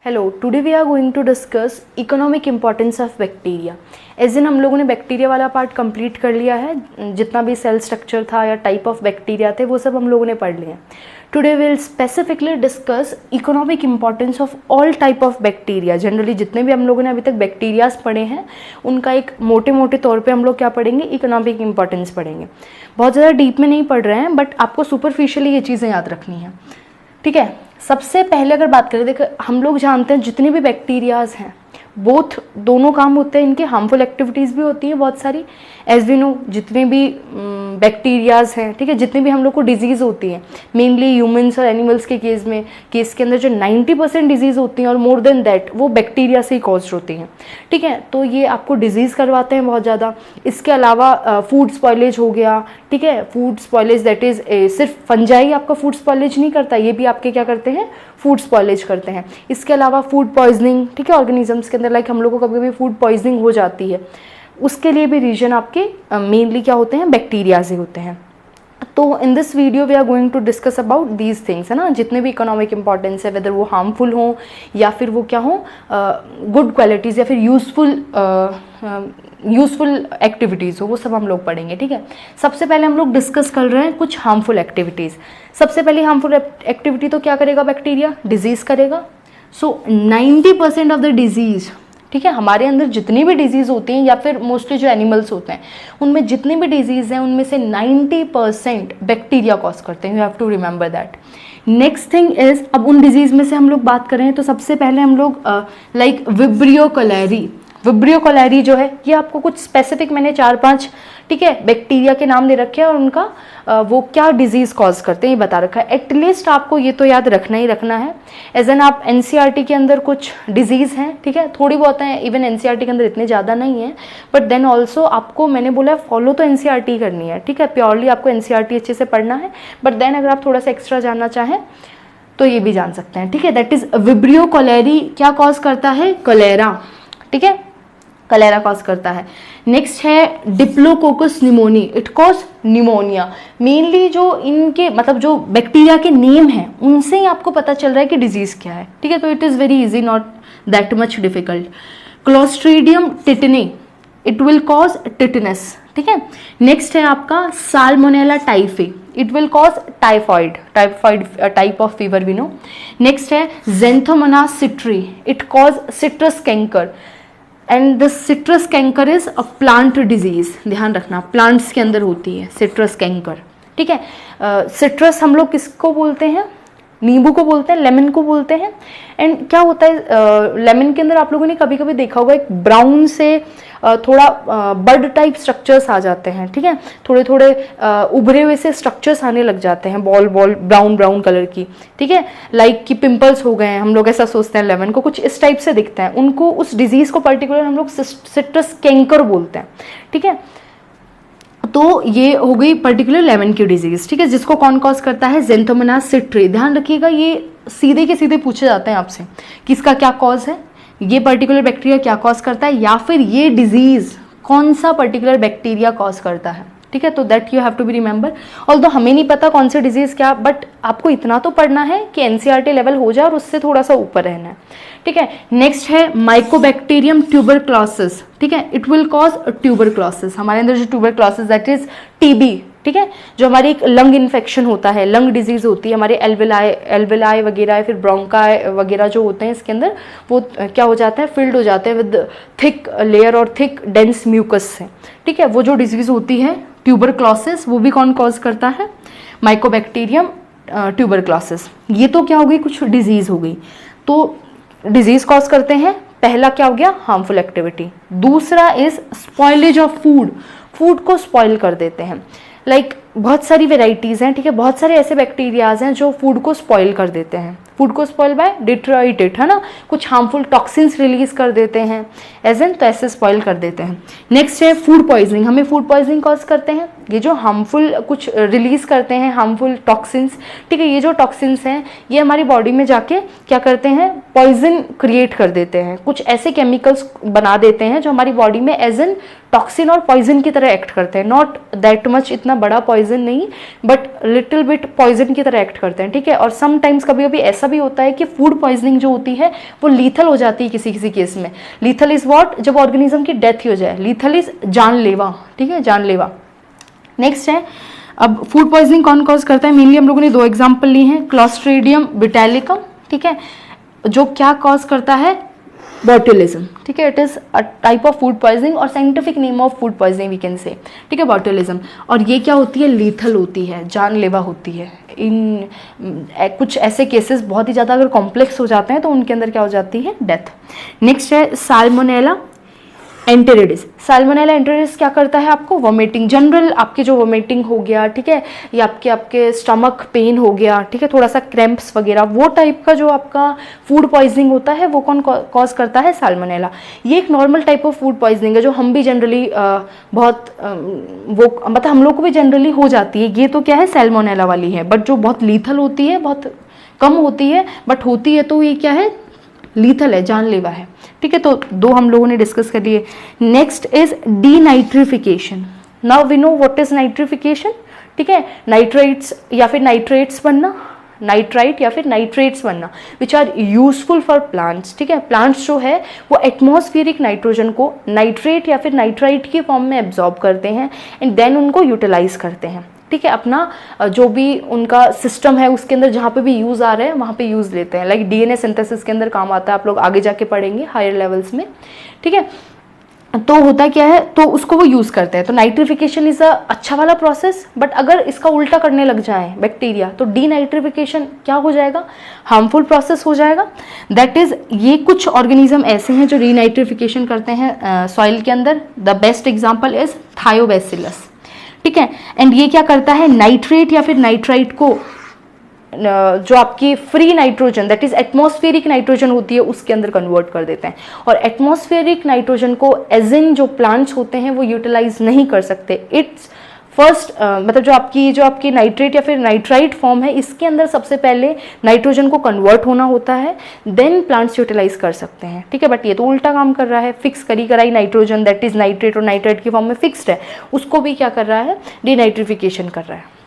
Hello, today we are going to discuss economic importance of bacteria. As in हम लोगों ने bacteria वाला part complete कर लिया है। जितना भी सेल स्ट्रक्चर था या टाइप ऑफ बैक्टीरिया थे वो सब हम लोगों ने पढ़ लिए। Today will specifically discuss economic importance of all type of bacteria. Generally जितने भी हम लोगों ने अभी तक बैक्टीरियाज पढ़े हैं उनका एक मोटे मोटे तौर पे हम लोग क्या पढ़ेंगे, इकोनॉमिक इम्पॉर्टेंस पढ़ेंगे। बहुत ज़्यादा डीप में नहीं पढ़ रहे हैं, बट आपको सुपरफिशियली ये चीज़ें याद रखनी है, ठीक है। सबसे पहले अगर बात करें, देखो हम लोग जानते हैं जितने भी बैक्टीरियाज हैं बोथ दोनों काम होते हैं इनके, हार्मफुल एक्टिविटीज़ भी होती हैं बहुत सारी। एज वी नो जितने भी बैक्टीरियाज हैं, ठीक है, जितनी भी हम लोग को डिजीज़ होती है मेनली ह्यूमंस और एनिमल्स के केस के अंदर जो 90% डिजीज़ होती हैं और मोर देन दैट वो बैक्टीरिया से ही कॉज होती हैं, ठीक है। तो ये आपको डिजीज़ करवाते हैं बहुत ज़्यादा। इसके अलावा फूड स्पॉइलेज हो गया, ठीक है। फूड स्पॉइलेज दैट इज़ सिर्फ फंजाई आपका फूड स्पॉइलेज नहीं करता, ये भी आपके क्या करते हैं, फूड स्पॉइलेज करते हैं। इसके अलावा फूड पॉइजनिंग, ठीक है, ऑर्गेनिजम्स के अंदर लाइक हम लोग को कभी कभी फूड पॉइजनिंग हो जाती है, उसके लिए भी रीजन आपके मेनली क्या होते हैं, बैक्टीरिया से होते हैं। तो in this video we are going to discuss about these things, है ना, जितने भी इकोनॉमिक इंपॉर्टेंस है, वेदर वो हार्मफुल हो या फिर वो क्या हो, गुड क्वालिटीज़ या फिर यूजफुल एक्टिविटीज़ हो, वो सब हम लोग पढ़ेंगे, ठीक है। सबसे पहले हम लोग डिस्कस कर रहे हैं कुछ हार्मफुल एक्टिविटीज़। सबसे पहले हार्मफुल एक्टिविटी तो क्या करेगा, बैक्टीरिया डिजीज़ करेगा। सो 90% ऑफ द डिजीज़, ठीक है, हमारे अंदर जितनी भी डिजीज़ होती हैं या फिर मोस्टली जो एनिमल्स होते हैं उनमें जितनी भी डिजीज़ हैं उनमें से 90% बैक्टीरिया कॉज करते हैं। You have to remember that. Next thing is, अब उन डिजीज़ में से हम लोग बात करें तो सबसे पहले हम लोग लाइक विब्रियो कोलेरी जो है, ये आपको कुछ स्पेसिफिक मैंने 4-5, ठीक है, बैक्टीरिया के नाम दे रखे हैं और उनका वो क्या डिजीज़ कॉज करते हैं ये बता रखा है। एटलीस्ट आपको ये तो याद रखना ही रखना है। एज एन आप एनसीईआरटी के अंदर कुछ डिजीज़ हैं, ठीक है, थोड़ी बहुत हैं, इवन एनसीईआरटी के अंदर इतने ज़्यादा नहीं है, बट देन ऑल्सो आपको मैंने बोला फॉलो तो एनसीईआरटी करनी है, ठीक है, प्योरली आपको एनसीईआरटी अच्छे से पढ़ना है, बट देन अगर आप थोड़ा सा एक्स्ट्रा जानना चाहें तो ये भी जान सकते हैं, ठीक है। दैट इज़ विब्रियो कोलेरी क्या कॉज करता है, कलेरा, ठीक है, कलेरा कॉज करता है। नेक्स्ट है diplococcus pneumoniae, it cause pneumonia. Mainly जो इनके मतलब जो बैक्टीरिया के नेम हैं उनसे ही आपको पता चल रहा है कि डिजीज क्या है, ठीक है। तो it is very easy, not that much difficult. Clostridium tetani, it will cause tetanus, ठीक है। नेक्स्ट है आपका salmonella typhi, it will cause typhoid type of fever we know. Next है xanthomonas citri, it cause citrus canker and the citrus canker is a plant disease. ध्यान रखना plants के अंदर होती है सिट्रस कैंकर, ठीक है। सिट्रस हम लोग किसको बोलते हैं, नींबू को बोलते हैं, लेमन को बोलते हैं। एंड क्या होता है लेमन के अंदर आप लोगों ने कभी कभी देखा होगा एक ब्राउन से थोड़ा बर्ड टाइप स्ट्रक्चर्स आ जाते हैं, ठीक है, थोड़े थोड़े उभरे हुए से स्ट्रक्चर्स आने लग जाते हैं, बॉल ब्राउन कलर की, ठीक है, लाइक कि पिंपल्स हो गए हैं, हम लोग ऐसा सोचते हैं लेमन को कुछ इस टाइप से दिखता है, उनको उस डिजीज को पर्टिकुलर हम लोग सिट्रस कैंकर बोलते हैं, ठीक है। तो ये हो गई पर्टिकुलर लेमन की डिजीज, ठीक है, जिसको कौन कॉज करता है, ज़ेंथोमोनास सिट्री। ध्यान रखिएगा ये सीधे के सीधे पूछे जाते हैं आपसे कि इसका क्या कॉज है, ये पर्टिकुलर बैक्टीरिया क्या कॉज करता है, या फिर ये डिजीज कौन सा पर्टिकुलर बैक्टीरिया कॉज करता है, ठीक है। तो that you have to be remember. Although हमें नहीं पता कौन सी डिजीज क्या, बट आपको इतना तो पढ़ना है कि एनसीईआरटी लेवल हो जाए और उससे थोड़ा सा ऊपर रहना है, ठीक है। नेक्स्ट है माइकोबैक्टीरियम ट्यूबरक्लोसिस, ठीक है, इट विल कॉज ट्यूबरक्लोसिस। हमारे अंदर जो ट्यूबरक्लोसिस दैट इज टीबी, ठीक है, जो हमारी एक लंग इन्फेक्शन होता है, लंग डिजीज होती है, हमारे एल्वेलाई वगैरह या फिर ब्रोंकाई वगैरह जो होते हैं इसके अंदर वो क्या हो जाता है, फिल्ड हो जाते हैं विद थिक लेयर और थिक डेंस म्यूकस से, ठीक है। वो जो डिजीज होती है ट्यूबरक्लोसिस वो भी कौन कॉज करता है, माइकोबैक्टीरियम ट्यूबरक्लोसिस। ये तो क्या हो गई, कुछ डिजीज हो गई, तो डिजीज कॉज करते हैं। पहला क्या हो गया, हार्मफुल एक्टिविटी। दूसरा इज स्पॉइलेज ऑफ फूड को स्पॉइल कर देते हैं। लाइक बहुत सारी वेराइटीज़ हैं, ठीक है, बहुत सारे ऐसे बैक्टीरियाज हैं जो फूड को स्पॉइल कर देते हैं। फूड को स्पॉइल बाय डिट्रॉइट इट, है ना, कुछ हार्मफुल टॉक्सिन्स रिलीज कर देते हैं एज एन, तो ऐसे स्पॉइल कर देते हैं। नेक्स्ट है फूड पॉइजनिंग, हमें फूड पॉइजनिंग कॉज करते हैं ये जो हार्मफुल कुछ रिलीज करते हैं हार्मफुल टॉक्सिन्स, ठीक है। ये जो टॉक्सिन्स हैं ये हमारी बॉडी में जाके क्या करते हैं, पॉइजन क्रिएट कर देते हैं, कुछ ऐसे केमिकल्स बना देते हैं जो हमारी बॉडी में एज एन टॉक्सिन और पॉइजन की तरह एक्ट करते हैं। नॉट दैट मच इतना बड़ा पॉइजन नहीं, बट लिटिल बिट पॉइजन की तरह एक्ट करते हैं, ठीक है। और समटाइम्स कभी कभी ऐसा भी होता है कि फूड पॉइजनिंग जो होती है वो लीथल हो जाती है किसी किसी केस में। लीथल इज व्हाट, जब ऑर्गेनिज्म की डेथ हो जाए। लीथल इज जानलेवा, ठीक है, जानलेवा। नेक्स्ट है, अब फूड पॉइजनिंग कौन कॉज करता है, मेनली हम लोगों ने 2 एग्जाम्पल ली हैं, क्लॉस्ट्रीडियम ब्यूटालिकम, ठीक है, जो क्या कॉज करता है, बॉटुलिज्म, ठीक है, it is a type of food poisoning और scientific name of food poisoning we can say, ठीक है, बॉटुलिज्म। और ये क्या होती है, लीथल होती है, जानलेवा होती है। इन कुछ ऐसे केसेस बहुत ही ज़्यादा अगर कॉम्प्लेक्स हो जाते हैं तो उनके अंदर क्या हो जाती है, डेथ। नेक्स्ट है साल्मोनेला एंटेरिडिस। साल्मोनेला एंटेरिडिस क्या करता है, आपको वोमिटिंग, जनरल आपके जो वोमिटिंग हो गया, ठीक है, या आपके स्टमक पेन हो गया, ठीक है, थोड़ा सा क्रैम्प्स वगैरह, वो टाइप का जो आपका फूड पॉइजनिंग होता है वो कौन कॉज करता है, साल्मोनेला। ये एक normal type of food poisoning है जो हम भी जनरली बहुत वो मतलब हम लोग को भी जनरली हो जाती है। ये तो क्या है, सैल्मोनेला वाली है, बट जो बहुत लीथल होती है, बहुत कम होती है, बट होती है तो ये क्या है, लीथल है, जानलेवा है, ठीक है। तो 2 हम लोगों ने डिस्कस कर लिए। Next is denitrification. Now we know what is nitrification, ठीक है, नाइट्रेट्स या फिर नाइट्रेट्स बनना, नाइट्राइट या फिर नाइट्रेट्स बनना which are useful for plants, ठीक है। प्लांट्स जो है वो एटमॉस्फेरिक नाइट्रोजन को नाइट्रेट या फिर नाइट्राइट की फॉर्म में एब्जॉर्ब करते हैं एंड देन उनको यूटिलाइज करते हैं, ठीक है, अपना जो भी उनका सिस्टम है उसके अंदर जहाँ पे भी यूज़ आ रहे हैं वहाँ पे यूज़ लेते हैं। लाइक डीएनए सिंथेसिस के अंदर काम आता है, आप लोग आगे जाके पढ़ेंगे हायर लेवल्स में, ठीक है। तो होता क्या है, तो उसको वो यूज़ करते हैं। तो नाइट्रिफिकेशन इज़ अ अच्छा वाला प्रोसेस, बट अगर इसका उल्टा करने लग जाए बैक्टीरिया तो डीनाइट्रिफिकेशन क्या हो जाएगा, हार्मफुल प्रोसेस हो जाएगा। दैट इज़, ये कुछ ऑर्गेनिज्म ऐसे हैं जो डीनाइट्रिफिकेशन करते हैं सॉइल के अंदर। The best example is Thiobacillus, ठीक है। एंड ये क्या करता है, नाइट्रेट या फिर नाइट्राइट को जो आपकी free nitrogen that is atmospheric nitrogen होती है उसके अंदर कन्वर्ट कर देते हैं। और एटमॉस्फेरिक नाइट्रोजन को एज इन जो प्लांट्स होते हैं वो यूटिलाइज नहीं कर सकते। इट्स फर्स्ट मतलब जो आपकी नाइट्रेट या फिर नाइट्राइट फॉर्म है इसके अंदर सबसे पहले नाइट्रोजन को कन्वर्ट होना होता है, देन प्लांट्स यूटिलाइज कर सकते हैं, ठीक है। बट ये तो उल्टा काम कर रहा है, फिक्स करी कराई नाइट्रोजन दैट इज नाइट्रेट और नाइट्राइट की फॉर्म में फिक्स्ड है, उसको भी क्या कर रहा है, डीनाइट्रिफिकेशन कर रहा है।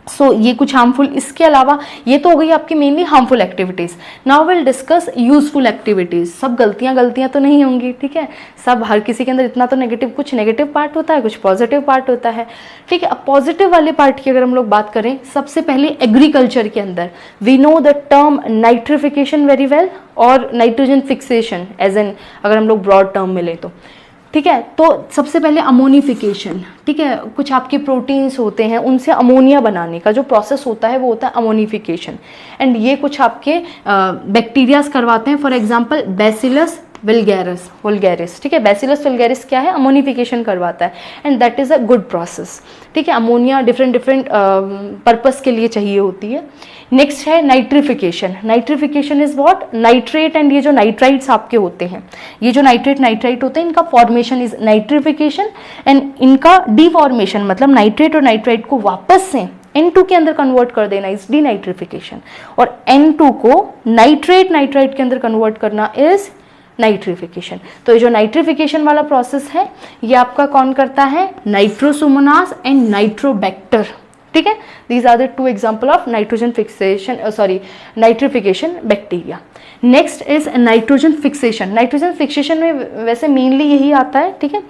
सो ये कुछ हार्मफुल, इसके अलावा ये तो हो गई आपकी mainly harmful activities. Now will discuss useful activities. सब गलतियां तो नहीं होंगी, ठीक है, सब हर किसी के अंदर इतना तो नेगेटिव, कुछ नेगेटिव पार्ट होता है, कुछ पॉजिटिव पार्ट होता है, ठीक है। अब पॉजिटिव वाले पार्ट की अगर हम लोग बात करें, सबसे पहले एग्रीकल्चर के अंदर we know the term nitrification very well और नाइट्रोजन फिक्सेशन एज एन अगर हम लोग ब्रॉड टर्म में लें तो, ठीक है। तो सबसे पहले अमोनिफिकेशन, ठीक है, कुछ आपके प्रोटीन्स होते हैं उनसे अमोनिया बनाने का जो प्रोसेस होता है वो होता है अमोनिफिकेशन। एंड ये कुछ आपके बैक्टीरियाज करवाते हैं, फॉर एग्जांपल बैसिलस वुल्गैरिस, ठीक है। बैसिलस वुल्गैरिस क्या है, अमोनिफिकेशन करवाता है and that is a good process, ठीक है। अमोनिया डिफरेंट पर्पस के लिए चाहिए होती है। नेक्स्ट है nitrification. Nitrification is what, nitrate and ये जो नाइट्राइट्स आपके होते हैं, ये जो नाइट्राइट होते हैं इनका फॉर्मेशन इज नाइट्रिफिकेशन एंड इनका डिफॉर्मेशन मतलब नाइट्रेट और नाइट्राइट को वापस से N2 के अंदर कन्वर्ट कर देना इज डीनाइट्रिफिकेशन और N2 को नाइट्राइट के अंदर कन्वर्ट करना इज नाइट्रिफिकेशन। तो ये जो नाइट्रिफिकेशन वाला प्रोसेस है ये आपका कौन करता है, नाइट्रोसोमोनास एंड नाइट्रोबैक्टर, ठीक है। These are the 2 example of nitrogen fixation nitrification bacteria. Next is nitrogen fixation. Nitrogen fixation में वैसे मेनली यही आता है, ठीक है,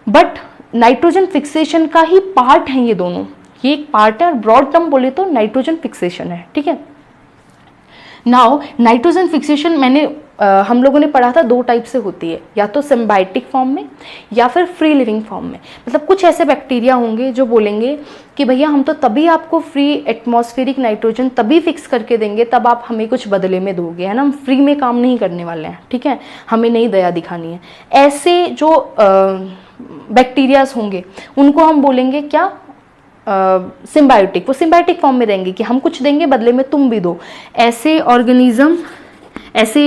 बट नाइट्रोजन फिक्सेशन का ही पार्ट है ये दोनों, ये एक पार्ट है और ब्रॉड टर्म बोले तो नाइट्रोजन फिक्सेशन है, ठीक है। नाउ नाइट्रोजन फिक्सेशन मैंने हम लोगों ने पढ़ा था 2 टाइप से होती है, या तो सिम्बायोटिक फॉर्म में या फिर फ्री लिविंग फॉर्म में। मतलब कुछ ऐसे बैक्टीरिया होंगे जो बोलेंगे कि भैया हम तो तभी आपको फ्री एटमॉस्फेरिक नाइट्रोजन तभी फिक्स करके देंगे तब आप हमें कुछ बदले में दोगे, है ना, हम फ्री में काम नहीं करने वाले हैं, ठीक है, हमें नहीं दया दिखानी है। ऐसे जो बैक्टीरियाज होंगे उनको हम बोलेंगे क्या, सिम्बायोटिक। वो सिम्बायोटिक फॉर्म में रहेंगे कि हम कुछ देंगे बदले में तुम भी दो। ऐसे ऑर्गेनिज्म, ऐसे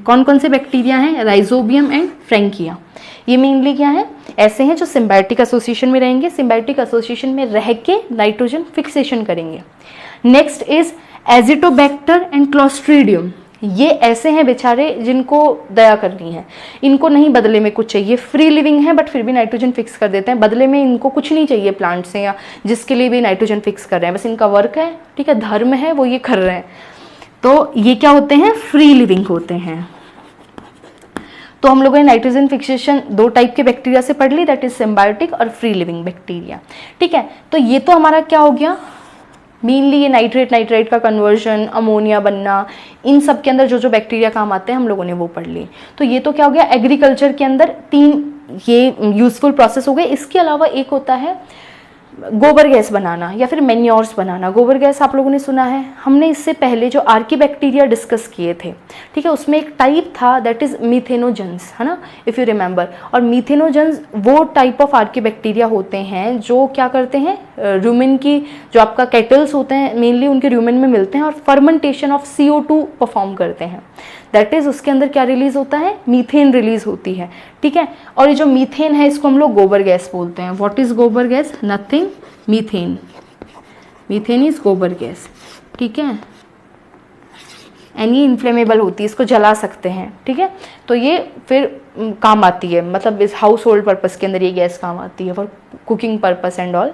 कौन कौन से बैक्टीरिया हैं, राइजोबियम एंड फ्रैंकिया, ये मेनली क्या है, ऐसे हैं जो सिम्बायोटिक एसोसिएशन में रहेंगे, सिम्बायोटिक एसोसिएशन में रह के नाइट्रोजन फिक्सेशन करेंगे। Next is Azotobacter and clostridium. ये ऐसे हैं बेचारे जिनको दया करनी है, इनको नहीं बदले में कुछ चाहिए, फ्री लिविंग है बट फिर भी नाइट्रोजन फिक्स कर देते हैं, बदले में इनको कुछ नहीं चाहिए प्लांट से या जिसके लिए भी नाइट्रोजन फिक्स कर रहे हैं, बस इनका वर्क है, ठीक है, धर्म है, वो ये कर रहे हैं। तो ये क्या होते हैं, फ्री लिविंग होते हैं। तो हम लोगों ने नाइट्रोजन फिक्सेशन 2 टाइप के बैक्टीरिया से पढ़ ली, दैट इज सिम्बायोटिक और फ्री लिविंग बैक्टीरिया। ठीक है, तो ये तो हमारा क्या हो गया, मेनली ये नाइट्रेट का कन्वर्जन, अमोनिया बनना, इन सब के अंदर जो जो बैक्टीरिया काम आते हैं हम लोगों ने वो पढ़ लिए। तो ये तो क्या हो गया, एग्रीकल्चर के अंदर 3 ये यूजफुल प्रोसेस हो गए। इसके अलावा एक होता है गोबर गैस बनाना या फिर मेन्योर्स बनाना। गोबर गैस आप लोगों ने सुना है, हमने इससे पहले जो आर्कीबैक्टीरिया डिस्कस किए थे, ठीक है, उसमें एक टाइप था दैट इज मीथेनोजेंस, है ना, इफ़ यू रिमेंबर। और मीथेनोजेंस वो टाइप ऑफ आर्कीबैक्टीरिया होते हैं जो क्या करते हैं, रूमिन की जो आपका केटल्स होते हैं मेनली उनके रूमिन में मिलते हैं और फर्मेंटेशन ऑफ CO2 परफॉर्म करते हैं। दैट इज उसके अंदर क्या रिलीज होता है, मीथेन रिलीज होती है। ठीक है, और ये जो मीथेन है इसको हम लोग गोबर गैस बोलते हैं। व्हाट इज गोबर gas, nothing, methane. Methane is गोबर गैस। ठीक है, एंड ये इन्फ्लेमेबल होती है, इसको जला सकते हैं। ठीक है, तो ये फिर काम आती है, मतलब इस हाउस होल्ड पर्पस के अंदर ये गैस काम आती है for cooking purpose and all.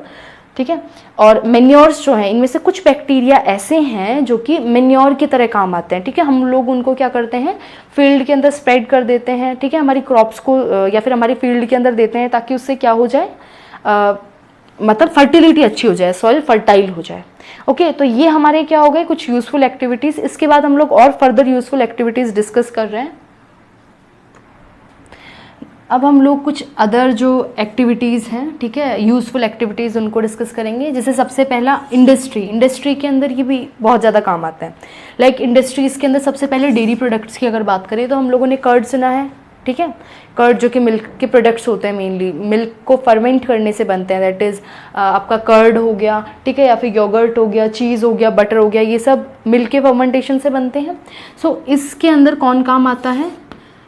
ठीक है, और मेन्योर्स जो हैं इनमें से कुछ बैक्टीरिया ऐसे हैं जो कि मेन्योर की तरह काम आते हैं। ठीक है, हम लोग उनको क्या करते हैं, फील्ड के अंदर स्प्रेड कर देते हैं। ठीक है, हमारी क्रॉप्स को या फिर हमारी फील्ड के अंदर देते हैं ताकि उससे क्या हो जाए, मतलब फर्टिलिटी अच्छी हो जाए, सॉइल फर्टाइल हो जाए। ओके, तो ये हमारे क्या हो गए कुछ यूजफुल एक्टिविटीज़। इसके बाद हम लोग और फर्दर यूजफुल एक्टिविटीज़ डिस्कस कर रहे हैं। अब हम लोग कुछ अदर जो एक्टिविटीज़ हैं, ठीक है, यूज़फुल एक्टिविटीज़ उनको डिस्कस करेंगे। जैसे सबसे पहला इंडस्ट्री के अंदर ये भी बहुत ज़्यादा काम आता है। लाइक इंडस्ट्रीज़ के अंदर सबसे पहले डेयरी प्रोडक्ट्स की अगर बात करें तो हम लोगों ने कर्ड सुना है। ठीक है, कर्ड जो कि मिल्क के प्रोडक्ट्स होते हैं, मेनली मिल्क को फर्मेंट करने से बनते हैं। दैट इज़ आपका कर्ड हो गया, ठीक है, या फिर योगर्ट हो गया, चीज़ हो गया, बटर हो गया, ये सब मिल्क के फर्मेंटेशन से बनते हैं। सो इसके अंदर कौन काम आता है,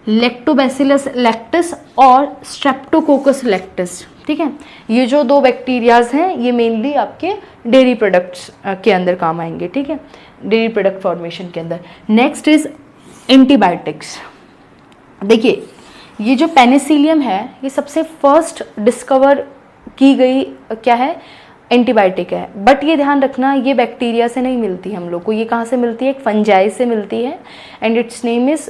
लैक्टोबैसिलस लैक्टिस और स्ट्रेप्टोकोकस लैक्टिस। ठीक है, ये जो 2 बैक्टीरियाज हैं ये मेनली आपके डेयरी प्रोडक्ट्स के अंदर काम आएंगे। ठीक है, डेयरी प्रोडक्ट फॉर्मेशन के अंदर। Next is antibiotics. देखिए, ये जो पेनिसिलियम है ये सबसे फर्स्ट डिस्कवर की गई क्या है, एंटीबायोटिक है। बट ये ध्यान रखना ये बैक्टीरिया से नहीं मिलती हम लोग को, ये कहाँ से मिलती है, एक फंजाई से मिलती है and it's name is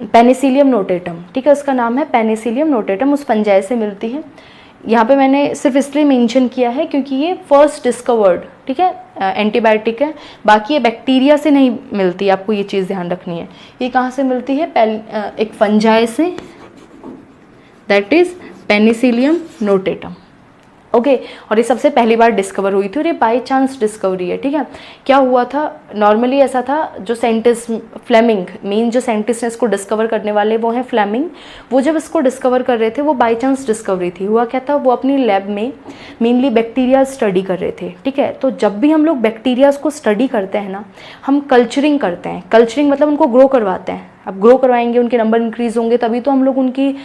Penicillium notatum. ठीक है, उसका नाम है पेनिसिलियम नोटेटम, उस फंजाई से मिलती है। यहाँ पे मैंने सिर्फ इसलिए मेंशन किया है क्योंकि ये फर्स्ट डिस्कवर्ड, ठीक है, एंटीबायोटिक है। बाकी ये बैक्टीरिया से नहीं मिलती, आपको ये चीज़ ध्यान रखनी है। ये कहाँ से मिलती है, एक फंजाई से, that is Penicillium notatum. Okay, और ये सबसे पहली बार डिस्कवर हुई थी और ये बाय चांस डिस्कवरी है। ठीक है, क्या हुआ था, नॉर्मली ऐसा था, जो साइंटिस्ट फ्लेमिंग, मेन जो साइंटिस्ट हैं इसको डिस्कवर करने वाले वो हैं फ्लेमिंग। वो जब इसको डिस्कवर कर रहे थे वो बाय चांस डिस्कवरी थी। हुआ क्या था, वो अपनी लैब में मेनली बैक्टीरिया स्टडी कर रहे थे। ठीक है, तो जब भी हम लोग बैक्टीरियाज को स्टडी करते हैं ना, हम कल्चरिंग करते हैं। कल्चरिंग मतलब उनको ग्रो करवाते हैं। अब ग्रो करवाएंगे, उनके नंबर इंक्रीज होंगे, तभी तो हम लोग उनकी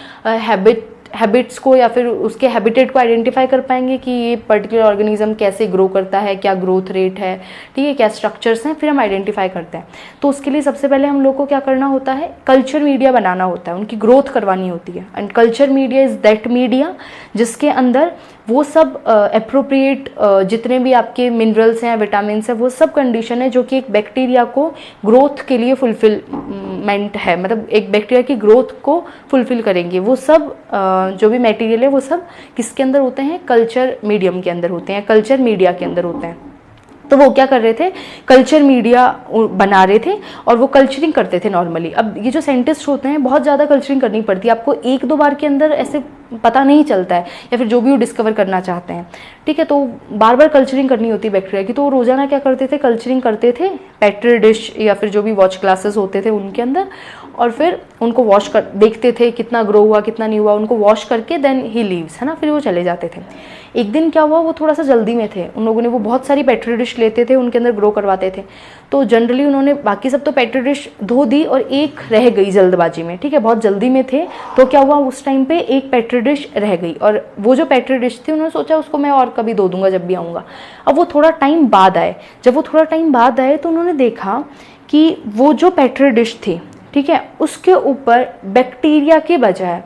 हैबिट्स को या फिर उसके हैबिटेट को आइडेंटिफाई कर पाएंगे कि ये पर्टिकुलर ऑर्गेनिज्म कैसे ग्रो करता है, क्या ग्रोथ रेट है, ठीक है, क्या स्ट्रक्चर्स हैं, फिर हम आइडेंटिफाई करते हैं। तो उसके लिए सबसे पहले हम लोग को क्या करना होता है, कल्चर मीडिया बनाना होता है, उनकी ग्रोथ करवानी होती है। And culture media is that media जिसके अंदर वो सब अप्रोप्रिएट जितने भी आपके मिनरल्स हैं, विटामिन है, वो सब कंडीशन है जो कि एक बैक्टीरिया को ग्रोथ के लिए फुलफिलमेंट है, मतलब एक बैक्टीरिया की ग्रोथ को फुलफिल करेंगे। वो सब जो भी मटेरियल है वो सब किसके अंदर होते हैं, कल्चर मीडियम के अंदर होते हैं, कल्चर मीडिया के अंदर होते हैं। तो वो क्या कर रहे थे, कल्चर मीडिया बना रहे थे और वो कल्चरिंग करते थे नॉर्मली। अब ये जो साइंटिस्ट होते हैं बहुत ज़्यादा कल्चरिंग करनी पड़ती है, आपको 1-2 बार के अंदर ऐसे पता नहीं चलता है, या फिर जो भी वो डिस्कवर करना चाहते हैं, ठीक है, तो बार बार कल्चरिंग करनी होती है बैक्टीरिया की। तो वो रोज़ाना क्या करते थे, कल्चरिंग करते थे पेट्री डिश या फिर जो भी वॉच ग्लासेस होते थे उनके अंदर, और फिर उनको वॉश कर देखते थे कितना ग्रो हुआ कितना नहीं हुआ, उनको वॉश करके देन ही लीव्स, है ना, फिर वो चले जाते थे। एक दिन क्या हुआ, वो थोड़ा सा जल्दी में थे, उन लोगों ने वो बहुत सारी पेट्री डिश लेते थे, उनके अंदर ग्रो करवाते थे। तो जनरली उन्होंने बाकी सब तो पेट्री डिश धो दी और एक रह गई जल्दबाजी में, ठीक है, बहुत जल्दी में थे। तो क्या हुआ, उस टाइम पे एक पेट्री डिश रह गई और वो जो पेट्री डिश थी उन्होंने सोचा उसको मैं और कभी धो दूंगा जब भी आऊँगा। अब वो थोड़ा टाइम बाद आए, जब वो थोड़ा टाइम बाद आए तो उन्होंने देखा कि वो जो पेट्री डिश थी, ठीक है, उसके ऊपर बैक्टीरिया के बजाय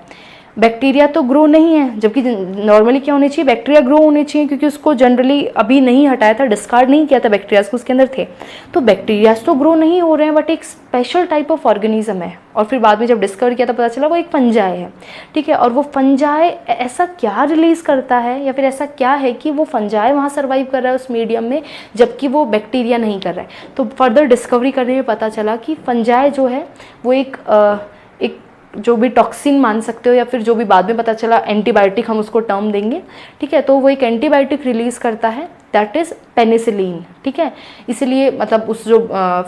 बैक्टीरिया तो ग्रो नहीं है, जबकि नॉर्मली क्या होनी चाहिए, बैक्टीरिया ग्रो होने चाहिए, क्योंकि उसको जनरली अभी नहीं हटाया था, डिस्कार्ड नहीं किया था बैक्टीरियाज को, उसके अंदर थे। तो बैक्टीरियाज तो ग्रो नहीं हो रहे हैं, बट एक स्पेशल टाइप ऑफ ऑर्गेनिज्म है। और फिर बाद में जब डिस्कवर किया तो पता चला वो एक फंजाई है, ठीक है। और वो फंजाई ऐसा क्या रिलीज करता है, या फिर ऐसा क्या है कि वो फंजाई वहाँ सर्वाइव कर रहा है उस मीडियम में, जबकि वो बैक्टीरिया नहीं कर रहा है। तो फर्दर डिस्कवरी करने में पता चला कि फंजाई जो है वो एक जो भी टॉक्सिन मान सकते हो, या फिर जो भी बाद में पता चला एंटीबायोटिक हम उसको टर्म देंगे, ठीक है। तो वो एक एंटीबायोटिक रिलीज करता है, दैट इज पेनिसिलिन, ठीक है। इसलिए मतलब उस जो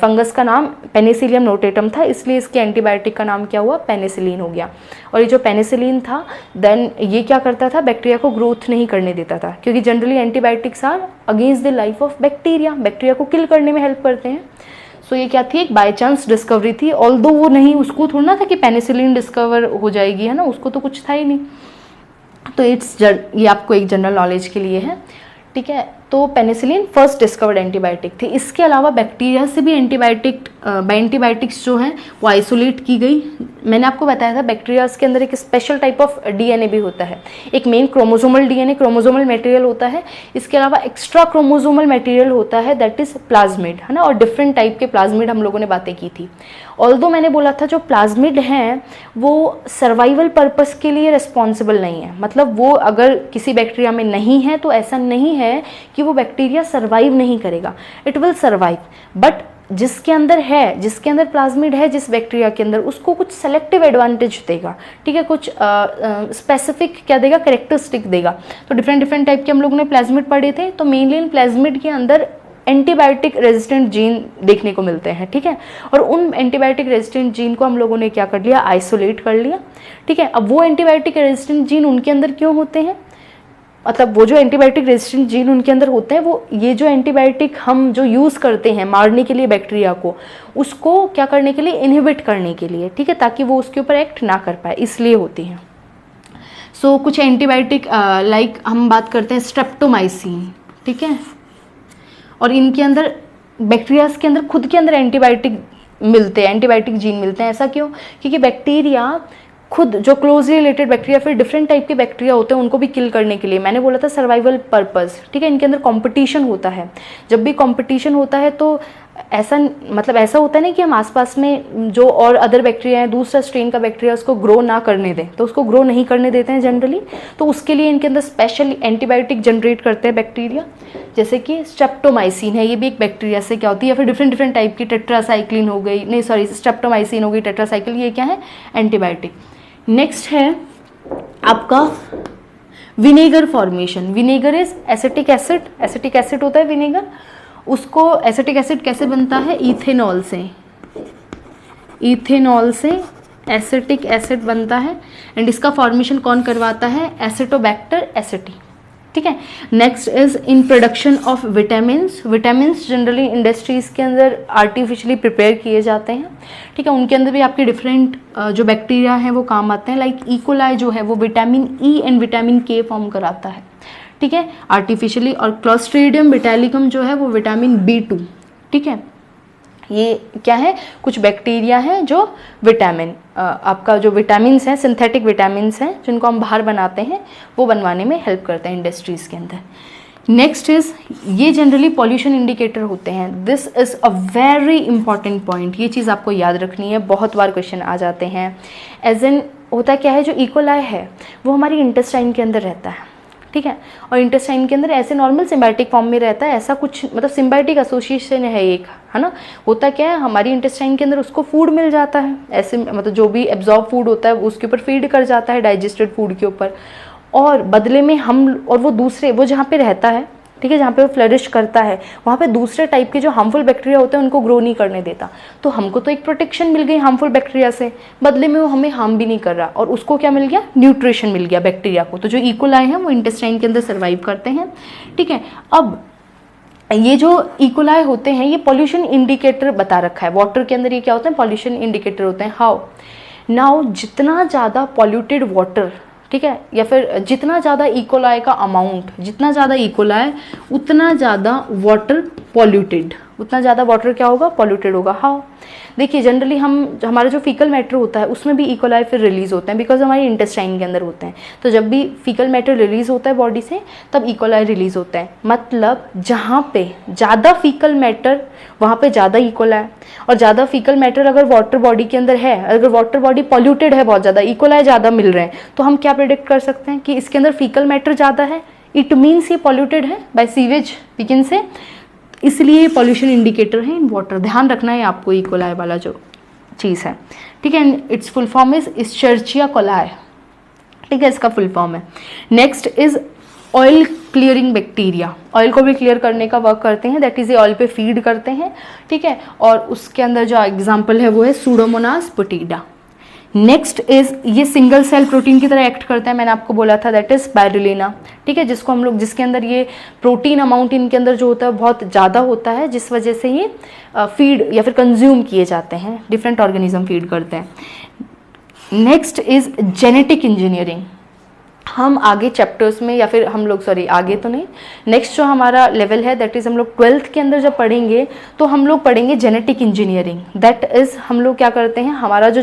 फंगस का नाम पेनिसिलियम नोटेटम था, इसलिए इसके एंटीबायोटिक का नाम क्या हुआ, पेनिसिलिन हो गया। और ये जो पेनिसिलिन था, देन ये क्या करता था, बैक्टीरिया को ग्रोथ नहीं करने देता था, क्योंकि generally antibiotics are against the life of bacteria, bacteria को किल करने में हेल्प करते हैं। सो ये क्या थी, एक बाय चांस डिस्कवरी थी, ऑल्दो वो नहीं, उसको थोड़ा ना था कि पेनिसिलिन डिस्कवर हो जाएगी, है ना, उसको तो कुछ था ही नहीं। तो ये आपको एक जनरल नॉलेज के लिए है, ठीक है। तो पेनिसिलिन फर्स्ट डिस्कवर्ड एंटीबायोटिक थी। इसके अलावा बैक्टीरिया से भी एंटीबायोटिक्स जो हैं वो आइसोलेट की गई। मैंने आपको बताया था बैक्टीरिया के अंदर एक स्पेशल टाइप ऑफ डीएनए भी होता है, एक main chromosomal DNA, chromosomal material होता है। इसके अलावा एक्स्ट्रा क्रोमोसोमल मटेरियल होता है, दैट इज प्लाज्मिड, है ना। और डिफरेंट टाइप के प्लाज्मिड हम लोगों ने बातें की थी। ऑल्दो मैंने बोला था जो प्लाज्मिड हैं वो सर्वाइवल पर्पस के लिए रिस्पॉन्सिबल नहीं है, मतलब वो अगर किसी बैक्टीरिया में नहीं है तो ऐसा नहीं है कि वो बैक्टीरिया सर्वाइव नहीं करेगा, इट विल सर्वाइव। बट जिसके अंदर है, जिसके अंदर प्लाज्मिड है, जिस बैक्टीरिया के अंदर, उसको कुछ सेलेक्टिव एडवांटेज देगा, ठीक है, कुछ स्पेसिफिक क्या देगा, कैरेक्टरिस्टिक देगा। तो डिफरेंट टाइप के हम लोगों ने प्लाज्मिड पढ़े थे। तो मेनली इन प्लाज्मिड के अंदर एंटीबायोटिक रेजिस्टेंट जीन देखने को मिलते हैं, ठीक है। और उन एंटीबायोटिक रेजिस्टेंट जीन को हम लोगों ने क्या कर लिया, आइसोलेट कर लिया, ठीक है। अब वो एंटीबायोटिक रेजिस्टेंट जीन उनके अंदर क्यों होते हैं, मतलब वो जो एंटीबायोटिक रेजिस्टेंट जीन उनके अंदर होते हैं, वो ये जो एंटीबायोटिक हम जो यूज़ करते हैं मारने के लिए बैक्टीरिया को, उसको क्या करने के लिए, इनहिबिट करने के लिए, ठीक है, ताकि वो उसके ऊपर एक्ट ना कर पाए, इसलिए होती हैं। सो कुछ एंटीबायोटिक लाइक हम बात करते हैं स्ट्रेप्टोमाइसिन, ठीक है। और इनके अंदर बैक्टीरियाज के अंदर खुद के अंदर एंटीबायोटिक मिलते हैं, एंटीबायोटिक जीन मिलते हैं। ऐसा क्यों, क्योंकि बैक्टीरिया खुद जो क्लोजली रिलेटेड बैक्टीरिया, फिर डिफरेंट टाइप के बैक्टीरिया होते हैं, उनको भी किल करने के लिए, मैंने बोला था सर्वाइवल पर्पस, ठीक है। इनके अंदर कंपटीशन होता है। जब भी कंपटीशन होता है तो ऐसा मतलब ऐसा होता है ना कि हम आसपास में जो और अदर बैक्टीरिया है, दूसरा स्ट्रेन का बैक्टीरिया, उसको ग्रो ना करने दें, तो उसको ग्रो नहीं करने देते हैं जनरली। तो उसके लिए इनके अंदर स्पेशल एंटीबायोटिक जनरेट करते हैं बैक्टीरिया, जैसे कि स्ट्रेप्टोमाइसिन है, ये भी एक बैक्टीरिया से क्या होती है, या फिर डिफरेंट टाइप की टेट्रासाइक्लिन हो गई, नहीं सॉरी स्ट्रेप्टोमाइसिन हो गई, टेट्रासाइक्लिन, ये क्या है, एंटीबायोटिक। नेक्स्ट है आपका vinegar formation. Vinegar is acetic acid, acetic acid होता है विनेगर। उसको एसिटिक एसिड कैसे बनता है, इथेनॉल से, इथेनॉल से एसिटिक एसिड बनता है। एंड इसका फॉर्मेशन कौन करवाता है, एसिटोबैक्टर एसिटी, ठीक है। Next is in production of vitamins. Vitamins generally industries के अंदर आर्टिफिशियली प्रिपेयर किए जाते हैं, ठीक है। उनके अंदर भी आपके डिफरेंट जो बैक्टीरिया हैं वो काम आते हैं। लाइक इकोलाई जो है वो विटामिन ई एंड विटामिन के फॉर्म कराता है, ठीक है, आर्टिफिशियली। और क्लोस्ट्रीडियम बिटैलिकम जो है वो विटामिन B2, ठीक है। ये क्या है, कुछ बैक्टीरिया हैं जो विटामिन आपका जो विटामिन्स हैं, सिंथेटिक विटामिन्स हैं, जिनको हम बाहर बनाते हैं, वो बनवाने में हेल्प करते हैं इंडस्ट्रीज़ के अंदर। नेक्स्ट इज ये जनरली पॉल्यूशन इंडिकेटर होते हैं। This is a very important point, ये चीज़ आपको याद रखनी है, बहुत बार क्वेश्चन आ जाते हैं। एज एन होता क्या है, जो इकोलाई है वो हमारी इंटेस्टाइन के अंदर रहता है, ठीक है। और इंटेस्टाइन के अंदर ऐसे नॉर्मल सिम्बायोटिक फॉर्म में रहता है, ऐसा कुछ मतलब सिम्बायोटिक एसोसिएशन है एक, है ना। होता क्या है, हमारी इंटेस्टाइन के अंदर उसको फूड मिल जाता है, ऐसे मतलब जो भी एब्जॉर्ब फूड होता है उसके ऊपर फीड कर जाता है, डाइजेस्टेड फूड के ऊपर। और बदले में हम और वो दूसरे, वो जहाँ पे रहता है, ठीक है, जहाँ पे वो फ्लरिश करता है, वहाँ पे दूसरे टाइप के जो हार्मफुल बैक्टीरिया होते हैं उनको ग्रो नहीं करने देता। तो हमको तो एक प्रोटेक्शन मिल गई हार्मफुल बैक्टीरिया से, बदले में वो हमें हार्म भी नहीं कर रहा, और उसको क्या मिल गया, न्यूट्रिशन मिल गया बैक्टीरिया को। तो जो इकोलाई हैं वो इंटेस्टाइन के अंदर सर्वाइव करते हैं, ठीक है। अब ये जो इकोलाई होते हैं ये पॉल्यूशन इंडिकेटर बता रखा है, वाटर के अंदर ये क्या होते हैं, पॉल्यूशन इंडिकेटर होते हैं। हाउ नाउ, जितना ज़्यादा पॉल्यूटेड वाटर, ठीक है, या फिर जितना ज़्यादा इकोलाई का अमाउंट, जितना ज़्यादा इकोलाई उतना ज़्यादा वाटर पॉल्यूटेड, उतना ज़्यादा वाटर क्या होगा, पॉल्यूटेड होगा। हाउ, देखिए जनरली हमारा जो फीकल मैटर होता है उसमें भी इकोलाई फिर रिलीज होते हैं, बिकॉज हमारे इंटेस्टाइन के अंदर होते हैं। तो जब भी फीकल मैटर रिलीज होता है बॉडी से तब इकोलाई रिलीज होता है। मतलब जहाँ पे ज़्यादा फीकल मैटर वहाँ पे ज़्यादा इकोलाई, और ज़्यादा फीकल मैटर अगर वाटर बॉडी के अंदर है, अगर वाटर बॉडी पॉल्यूटेड है बहुत ज़्यादा, इकोलाई ज़्यादा मिल रहे हैं, तो हम क्या प्रेडिक्ट कर सकते हैं कि इसके अंदर फीकल मैटर ज़्यादा है, इट मीन्स ये पॉल्यूटेड है by sewage, we can say, इसलिए पॉल्यूशन इंडिकेटर है इन वाटर। ध्यान रखना है आपको इकोलाई वाला जो चीज़ है, ठीक है। Its full form is Escherichia coli, ठीक है, इसका फुल फॉर्म है। Next is oil clearing bacteria, oil को भी क्लियर करने का वर्क करते हैं, दैट इज ये ऑयल पे फीड करते हैं, ठीक है। और उसके अंदर जो एग्जाम्पल है वो है सूडोमोनास पुटीडा। नेक्स्ट इज ये सिंगल सेल प्रोटीन की तरह एक्ट करता है, मैंने आपको बोला था, दैट इज स्पाइरुलिना, ठीक है, जिसको हम लोग, जिसके अंदर ये प्रोटीन अमाउंट इनके अंदर जो होता है बहुत ज़्यादा होता है, जिस वजह से ये फीड या फिर कंज्यूम किए जाते हैं, डिफरेंट ऑर्गेनिज्म फीड करते हैं। Next is genetic engineering. हम आगे चैप्टर्स में या फिर हम लोग, सॉरी आगे तो नहीं, नेक्स्ट जो हमारा लेवल है दैट इज़ हम लोग 12th के अंदर जब पढ़ेंगे तो हम लोग पढ़ेंगे जेनेटिक इंजीनियरिंग। दैट इज़ हम लोग क्या करते हैं, हमारा जो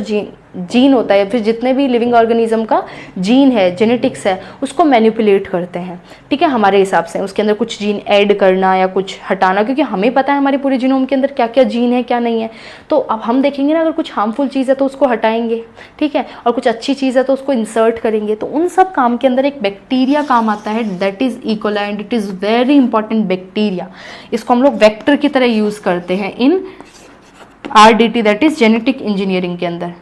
जीन होता है या फिर जितने भी लिविंग ऑर्गेनिज्म का जीन है, जेनेटिक्स है, उसको मैनिपुलेट करते हैं, ठीक है, हमारे हिसाब से उसके अंदर कुछ जीन ऐड करना या कुछ हटाना, क्योंकि हमें पता है हमारे पूरे जीनोम के अंदर क्या क्या जीन है क्या नहीं है। तो अब हम देखेंगे ना, अगर कुछ हार्मफुल चीज़ है तो उसको हटाएंगे, ठीक है, और कुछ अच्छी चीज़ है तो उसको इंसर्ट करेंगे। तो उन सब काम के अंदर एक बैक्टीरिया काम आता है, that is E coli, and it is very important bacteria. इसको हम लोग वेक्टर की तरह यूज़ करते हैं इन RDT, that is genetic engineering के अंदर।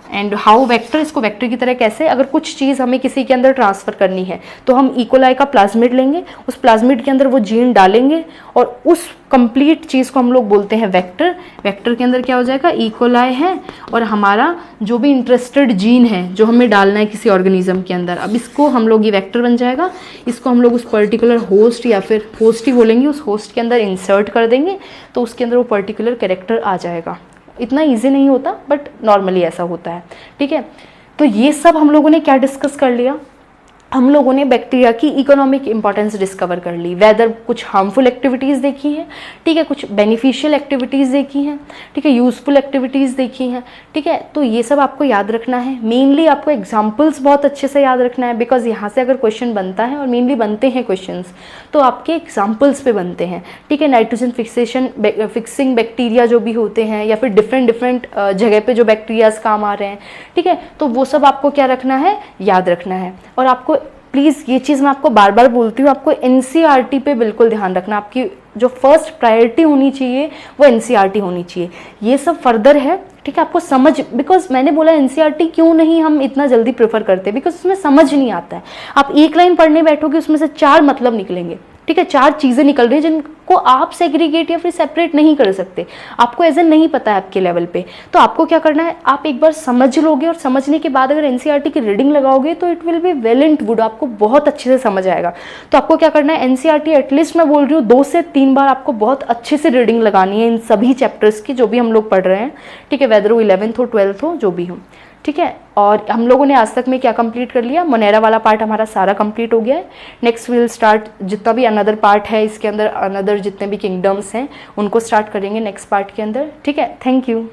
एंड हाउ वेक्टर, इसको वेक्टर की तरह कैसे, अगर कुछ चीज़ हमें किसी के अंदर ट्रांसफ़र करनी है तो हम इकोलाई का प्लाज्मिड लेंगे, उस प्लाज्मिड के अंदर वो जीन डालेंगे और उस कंप्लीट चीज़ को हम लोग बोलते हैं वेक्टर। वेक्टर के अंदर क्या हो जाएगा, इकोलाई है और हमारा जो भी इंटरेस्टेड जीन है जो हमें डालना है किसी ऑर्गेनिज्म के अंदर, अब इसको हम लोग, ये वेक्टर बन जाएगा, इसको हम लोग उस पर्टिकुलर होस्ट या फिर होस्ट ही बोलेंगे, उस होस्ट के अंदर इंसर्ट कर देंगे तो उसके अंदर वो पर्टिकुलर कैरेक्टर आ जाएगा। इतना इजी नहीं होता बट नॉर्मली ऐसा होता है, ठीक है। तो ये सब हम लोगों ने क्या डिस्कस कर लिया, हम लोगों ने बैक्टीरिया की इकोनॉमिक इंपॉर्टेंस डिस्कवर कर ली, वेदर कुछ हार्मफुल एक्टिविटीज़ देखी हैं, ठीक है, कुछ बेनिफिशियल एक्टिविटीज़ देखी हैं, ठीक है, यूज़फुल एक्टिविटीज़ देखी हैं, ठीक है। तो ये सब आपको याद रखना है, मेनली आपको एग्जांपल्स बहुत अच्छे से याद रखना है, बिकॉज यहाँ से अगर क्वेश्चन बनता है, और मेनली बनते हैं क्वेश्चंस तो आपके एग्जाम्पल्स पे बनते हैं, ठीक है। नाइट्रोजन फिक्सिंग बैक्टीरिया जो भी होते हैं या फिर डिफरेंट जगह पे जो बैक्टीरियाज काम आ रहे हैं, ठीक है, तो वो सब आपको क्या रखना है, याद रखना है। और आपको प्लीज़ ये चीज़ मैं आपको बार बार बोलती हूँ, आपको NCERT पे बिल्कुल ध्यान रखना, आपकी जो फर्स्ट प्रायोरिटी होनी चाहिए वो NCERT होनी चाहिए। ये सब फर्दर है, ठीक है, आपको समझ, बिकॉज मैंने बोला NCERT क्यों नहीं हम इतना जल्दी प्रेफर करते, बिकॉज उसमें समझ नहीं आता है। आप एक लाइन पढ़ने बैठोगे उसमें से 4 मतलब निकलेंगे, ठीक है, 4 चीज़ें निकल रही हैं जिनको आप सेग्रीगेट या फिर सेपरेट नहीं कर सकते, आपको एज एन नहीं पता है आपके लेवल पे। तो आपको क्या करना है, आप एक बार समझ लोगे और समझने के बाद अगर NCERT की रीडिंग लगाओगे तो it will be well and good, आपको बहुत अच्छे से समझ आएगा। तो आपको क्या करना है, NCERT एटलीस्ट मैं बोल रही हूँ 2 से 3 बार आपको बहुत अच्छे से रीडिंग लगानी है इन सभी चैप्टर्स की जो भी हम लोग पढ़ रहे हैं, ठीक है, वेदर वो 11th हो 12th हो जो भी हो, ठीक है। और हम लोगों ने आज तक में क्या कंप्लीट कर लिया, मोनेरा वाला पार्ट हमारा सारा कंप्लीट हो गया है। नेक्स्ट विल स्टार्ट जितना भी अनदर पार्ट है इसके अंदर, अनदर जितने भी किंगडम्स हैं उनको स्टार्ट करेंगे नेक्स्ट पार्ट के अंदर, ठीक है। Thank you.